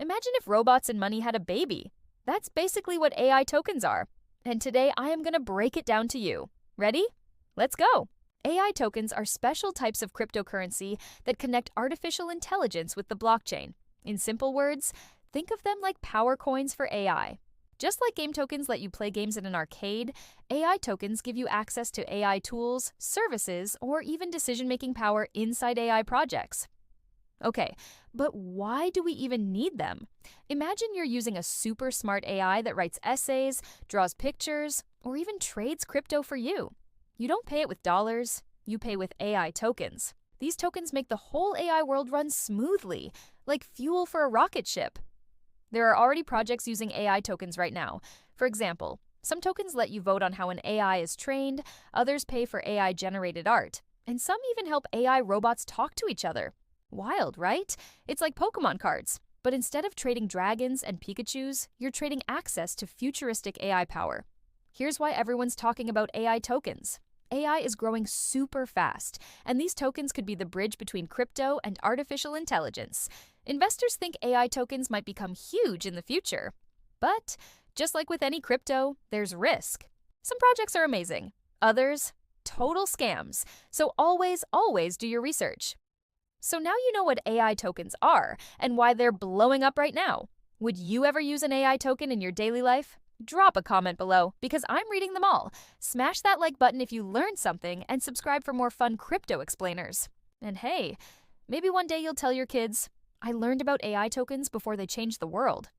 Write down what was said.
Imagine if robots and money had a baby. That's basically what AI tokens are. And today I am going to break it down to you. Ready? Let's go. AI tokens are special types of cryptocurrency that connect artificial intelligence with the blockchain. In simple words, think of them like power coins for AI. Just like game tokens let you play games in an arcade, AI tokens give you access to AI tools, services, or even decision-making power inside AI projects. Okay, but why do we even need them? Imagine you're using a super smart AI that writes essays, draws pictures, or even trades crypto for you. You don't pay it with dollars, you pay with AI tokens. These tokens make the whole AI world run smoothly, like fuel for a rocket ship. There are already projects using AI tokens right now. For example, some tokens let you vote on how an AI is trained, others pay for AI-generated art, and some even help AI robots talk to each other. Wild, right? It's like Pokemon cards. But instead of trading dragons and Pikachus, you're trading access to futuristic AI power. Here's why everyone's talking about AI tokens. AI is growing super fast, and these tokens could be the bridge between crypto and artificial intelligence. Investors think AI tokens might become huge in the future. But just like with any crypto, there's risk. Some projects are amazing, others, total scams. So always do your research. So now you know what AI tokens are and why they're blowing up right now. Would you ever use an AI token in your daily life? Drop a comment below because I'm reading them all. Smash that like button if you learned something and subscribe for more fun crypto explainers. And hey, maybe one day you'll tell your kids, I learned about AI tokens before they changed the world.